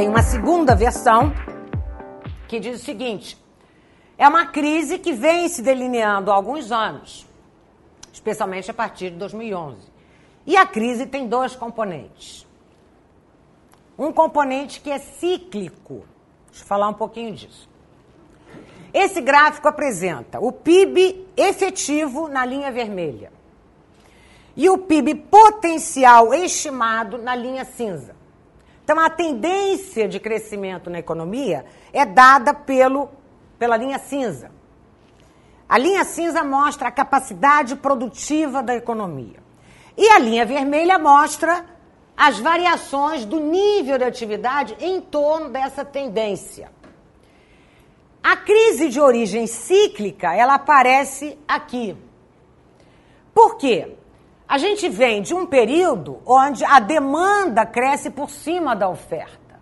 tem uma segunda versão que diz o seguinte: é uma crise que vem se delineando há alguns anos, especialmente a partir de 2011. E a crise tem dois componentes. Um componente que é cíclico. Deixa eu falar um pouquinho disso. Esse gráfico apresenta o PIB efetivo na linha vermelha e o PIB potencial estimado na linha cinza. Então, a tendência de crescimento na economia é dada pela linha cinza. A linha cinza mostra a capacidade produtiva da economia. E a linha vermelha mostra as variações do nível de atividade em torno dessa tendência. A crise de origem cíclica, ela aparece aqui. Por quê? A gente vem de um período onde a demanda cresce por cima da oferta.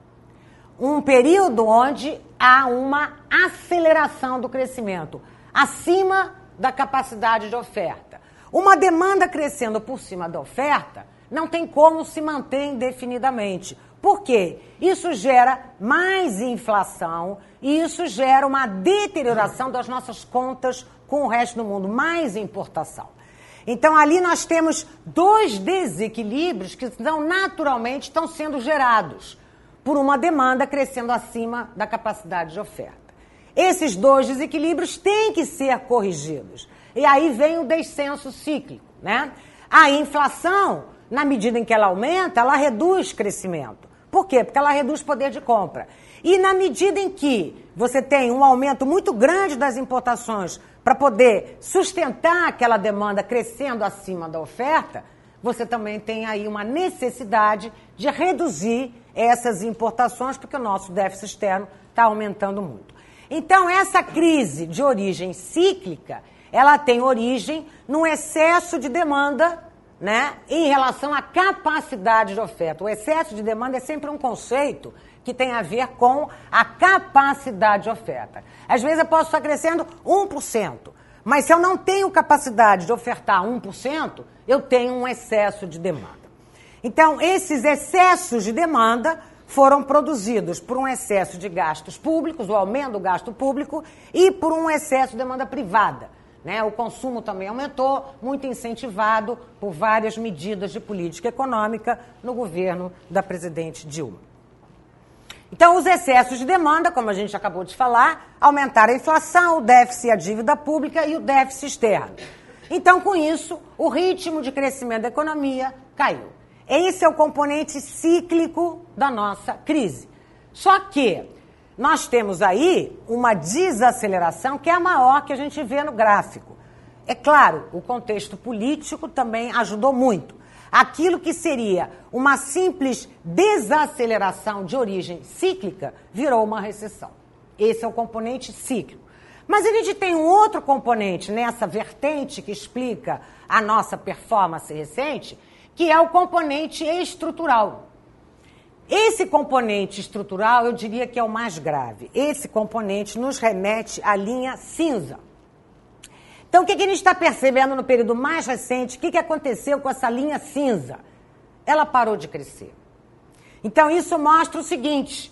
Um período onde há uma aceleração do crescimento, acima da capacidade de oferta. Uma demanda crescendo por cima da oferta não tem como se manter indefinidamente. Por quê? Isso gera mais inflação e isso gera uma deterioração das nossas contas com o resto do mundo, mais importação. Então, ali nós temos dois desequilíbrios que naturalmente estão sendo gerados por uma demanda crescendo acima da capacidade de oferta. Esses dois desequilíbrios têm que ser corrigidos. E aí vem o descenso cíclico, né? A inflação, na medida em que ela aumenta, ela reduz crescimento. Por quê? Porque ela reduz poder de compra. E na medida em que você tem um aumento muito grande das importações para poder sustentar aquela demanda crescendo acima da oferta, você também tem aí uma necessidade de reduzir essas importações, porque o nosso déficit externo está aumentando muito. Então, essa crise de origem cíclica, ela tem origem no excesso de demanda, né, em relação à capacidade de oferta. O excesso de demanda é sempre um conceito que tem a ver com a capacidade de oferta. Às vezes eu posso estar crescendo 1%, mas se eu não tenho capacidade de ofertar 1%, eu tenho um excesso de demanda. Então, esses excessos de demanda foram produzidos por um excesso de gastos públicos, o aumento do gasto público, e por um excesso de demanda privada. Né? O consumo também aumentou, muito incentivado por várias medidas de política econômica no governo da presidente Dilma. Então, os excessos de demanda, como a gente acabou de falar, aumentaram a inflação, o déficit e a dívida pública e o déficit externo. Então, com isso, o ritmo de crescimento da economia caiu. Esse é o componente cíclico da nossa crise. Só que nós temos aí uma desaceleração que é a maior que a gente vê no gráfico. É claro, o contexto político também ajudou muito. Aquilo que seria uma simples desaceleração de origem cíclica virou uma recessão. Esse é o componente cíclico. Mas a gente tem um outro componente nessa vertente que explica a nossa performance recente, que é o componente estrutural. Esse componente estrutural, eu diria que é o mais grave. Esse componente nos remete à linha cinza. Então, o que a gente está percebendo no período mais recente? O que aconteceu com essa linha cinza? Ela parou de crescer. Então, isso mostra o seguinte,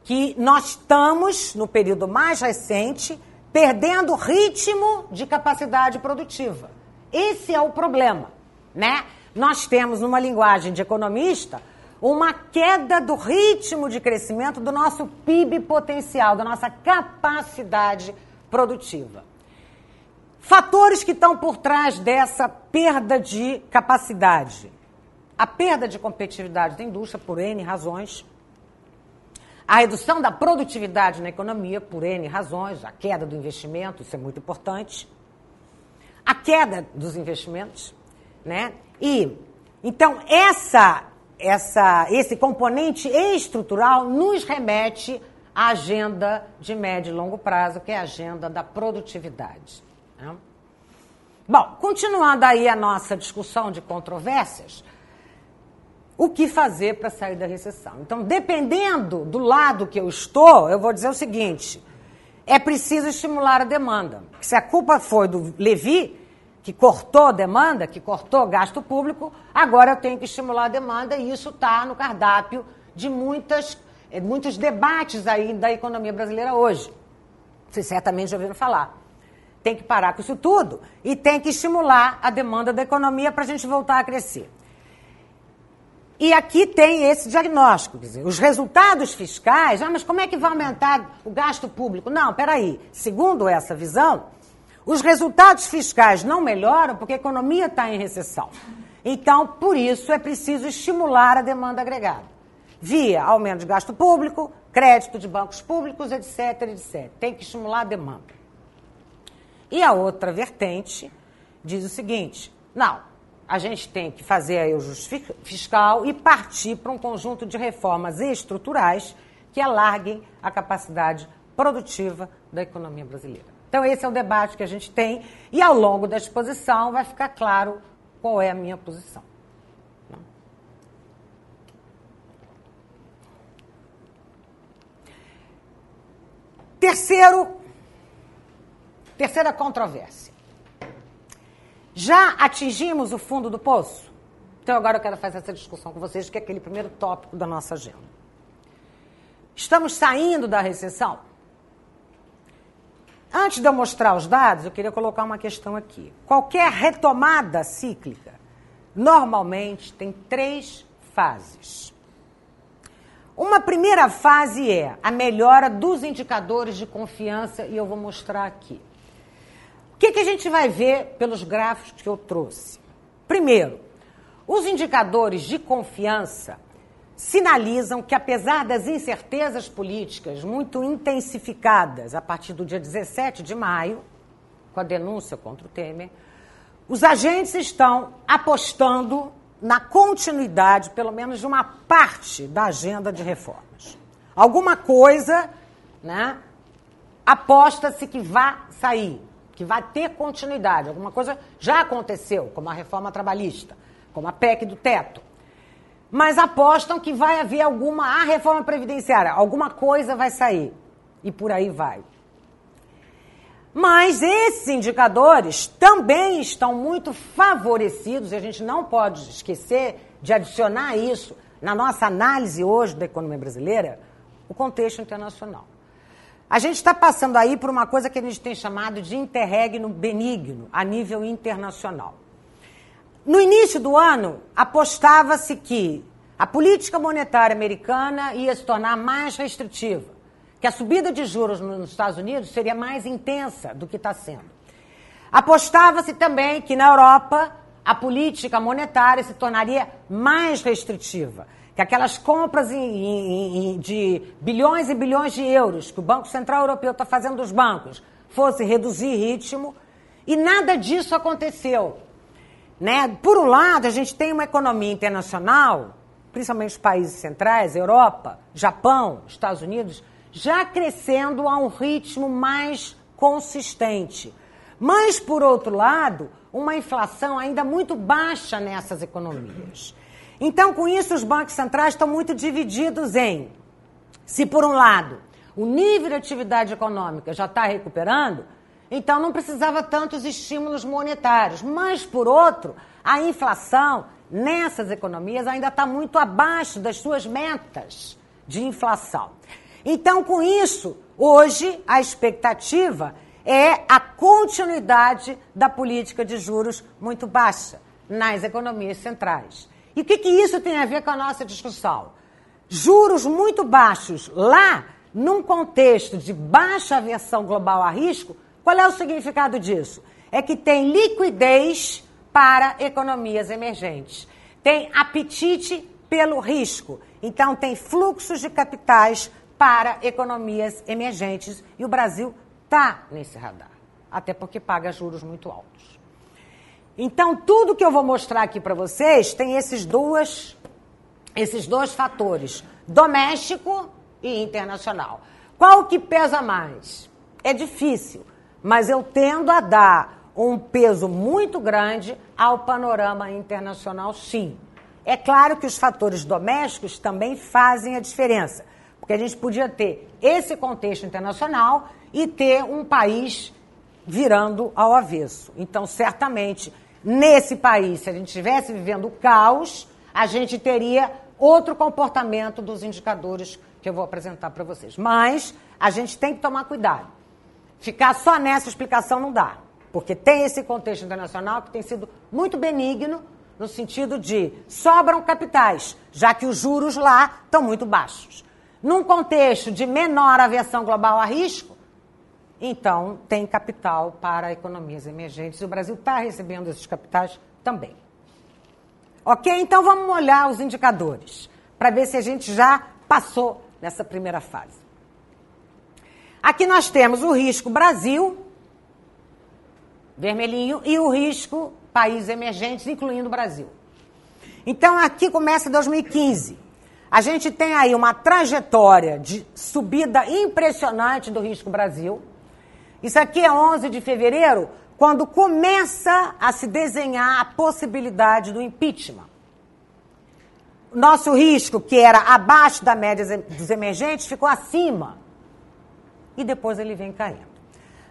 que nós estamos, no período mais recente, perdendo ritmo de capacidade produtiva. Esse é o problema, né? Nós temos, numa linguagem de economista, uma queda do ritmo de crescimento do nosso PIB potencial, da nossa capacidade produtiva. Fatores que estão por trás dessa perda de capacidade. A perda de competitividade da indústria, por N razões. A redução da produtividade na economia, por N razões. A queda do investimento, isso é muito importante. A queda dos investimentos, né? E, então, esse componente estrutural nos remete à agenda de médio e longo prazo, que é a agenda da produtividade. Né? Bom, continuando aí a nossa discussão de controvérsias, o que fazer para sair da recessão? Então, dependendo do lado que eu estou, eu vou dizer o seguinte, é preciso estimular a demanda. Se a culpa foi do Levy, que cortou demanda, que cortou gasto público, agora eu tenho que estimular a demanda e isso está no cardápio de muitas muitos debates aí da economia brasileira hoje. Vocês certamente já ouviram falar. Tem que parar com isso tudo e tem que estimular a demanda da economia para a gente voltar a crescer. E aqui tem esse diagnóstico, quer dizer, os resultados fiscais, mas como é que vai aumentar o gasto público? Não, peraí, segundo essa visão, os resultados fiscais não melhoram porque a economia está em recessão. Então, por isso, é preciso estimular a demanda agregada, via aumento de gasto público, crédito de bancos públicos, etc, etc. Tem que estimular a demanda. E a outra vertente diz o seguinte, não, a gente tem que fazer aí o ajuste fiscal e partir para um conjunto de reformas estruturais que alarguem a capacidade produtiva da economia brasileira. Então, esse é o debate que a gente tem e, ao longo da exposição, vai ficar claro qual é a minha posição. Terceira controvérsia. Já atingimos o fundo do poço? Então, agora eu quero fazer essa discussão com vocês, que é aquele primeiro tópico da nossa agenda. Estamos saindo da recessão? Antes de eu mostrar os dados, eu queria colocar uma questão aqui. Qualquer retomada cíclica, normalmente, tem 3 fases. Uma primeira fase é a melhora dos indicadores de confiança, e eu vou mostrar aqui. O que a gente vai ver pelos gráficos que eu trouxe? Primeiro, os indicadores de confiança sinalizam que, apesar das incertezas políticas muito intensificadas a partir do dia 17 de maio, com a denúncia contra o Temer, os agentes estão apostando na continuidade, pelo menos de uma parte da agenda de reformas. Alguma coisa, né, aposta-se que vai sair, que vai ter continuidade. Alguma coisa já aconteceu, como a reforma trabalhista, como a PEC do teto. Mas apostam que vai haver a reforma previdenciária, alguma coisa vai sair. E por aí vai. Mas esses indicadores também estão muito favorecidos, e a gente não pode esquecer de adicionar isso na nossa análise hoje da economia brasileira, o contexto internacional. A gente está passando aí por uma coisa que a gente tem chamado de interregno benigno, a nível internacional. No início do ano, apostava-se que a política monetária americana ia se tornar mais restritiva, que a subida de juros nos Estados Unidos seria mais intensa do que está sendo. Apostava-se também que na Europa a política monetária se tornaria mais restritiva, que aquelas compras de bilhões e bilhões de euros que o Banco Central Europeu está fazendo dos bancos fosse reduzir ritmo, e nada disso aconteceu. Né? Por um lado, a gente tem uma economia internacional, principalmente os países centrais, Europa, Japão, Estados Unidos, já crescendo a um ritmo mais consistente. Mas, por outro lado, uma inflação ainda muito baixa nessas economias. Então, com isso, os bancos centrais estão muito divididos em, se por um lado, o nível de atividade econômica já está recuperando, então não precisava tantos estímulos monetários. Mas, por outro, a inflação nessas economias ainda está muito abaixo das suas metas de inflação. Então, com isso, hoje, a expectativa é a continuidade da política de juros muito baixa nas economias centrais. E o que isso tem a ver com a nossa discussão? Juros muito baixos lá, num contexto de baixa aversão global a risco, qual é o significado disso? É que tem liquidez para economias emergentes. Tem apetite pelo risco. Então, tem fluxos de capitais para economias emergentes. E o Brasil está nesse radar, até porque paga juros muito altos. Então, tudo que eu vou mostrar aqui para vocês tem esses dois fatores, doméstico e internacional. Qual que pesa mais? É difícil, mas eu tendo a dar um peso muito grande ao panorama internacional, sim. É claro que os fatores domésticos também fazem a diferença, porque a gente podia ter esse contexto internacional e ter um país virando ao avesso. Então, certamente, nesse país, se a gente estivesse vivendo o caos, a gente teria outro comportamento dos indicadores que que eu vou apresentar para vocês. Mas a gente tem que tomar cuidado. Ficar só nessa explicação não dá, porque tem esse contexto internacional que tem sido muito benigno, no sentido de sobram capitais, já que os juros lá estão muito baixos. Num contexto de menor aversão global a risco, então tem capital para economias emergentes. E o Brasil está recebendo esses capitais também. Ok? Então vamos olhar os indicadores, para ver se a gente já passou nessa primeira fase. Aqui nós temos o risco Brasil, vermelhinho, e o risco países emergentes, incluindo o Brasil. Então aqui começa 2015. A gente tem aí uma trajetória de subida impressionante do risco Brasil. Isso aqui é 11 de fevereiro, quando começa a se desenhar a possibilidade do impeachment. Nosso risco, que era abaixo da média dos emergentes, ficou acima. E depois ele vem caindo.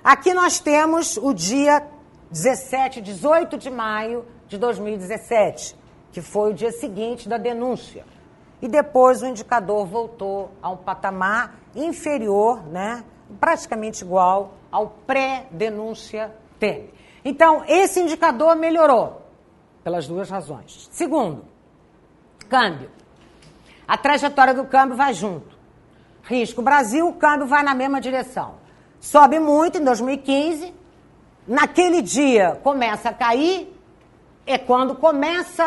Aqui nós temos o dia 18 de maio de 2017, que foi o dia seguinte da denúncia. E depois o indicador voltou a um patamar inferior, né, praticamente igual ao pré-denúncia Temer. Então, esse indicador melhorou, pelas duas razões. Segundo, câmbio. A trajetória do câmbio vai junto. Risco Brasil, o câmbio vai na mesma direção. Sobe muito em 2015, naquele dia começa a cair, é quando começa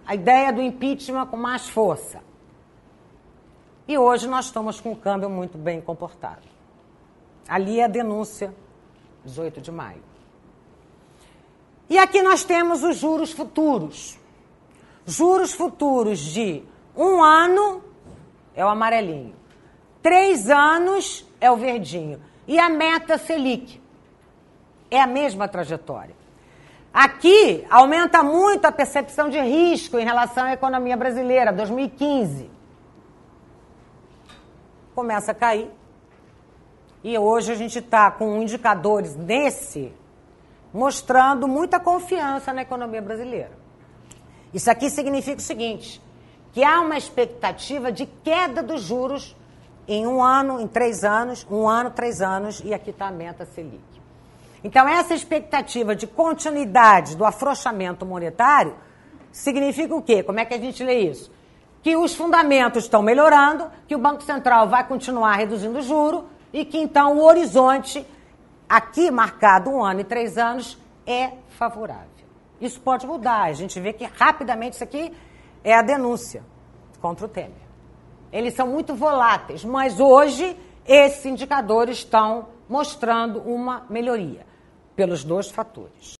a ideia do impeachment com mais força. E hoje nós estamos com o câmbio muito bem comportado. Ali é a denúncia, 18 de maio. E aqui nós temos os juros futuros. Juros futuros de 1 ano é o amarelinho, 3 anos é o verdinho. E a meta Selic é a mesma trajetória. Aqui aumenta muito a percepção de risco em relação à economia brasileira, 2015. Começa a cair. E hoje a gente está com indicadores mostrando muita confiança na economia brasileira. Isso aqui significa o seguinte, que há uma expectativa de queda dos juros em 1 ano, em 3 anos, 1 ano, 3 anos, e aqui está a meta Selic. Então, essa expectativa de continuidade do afrouxamento monetário significa o quê? Como é que a gente lê isso? Que os fundamentos estão melhorando, que o Banco Central vai continuar reduzindo o juro e que, então, o horizonte, aqui marcado 1 ano e 3 anos, é favorável. Isso pode mudar. A gente vê que, rapidamente, isso aqui é a denúncia contra o Temer. Eles são muito voláteis, mas hoje esses indicadores estão mostrando uma melhoria pelos 2 fatores.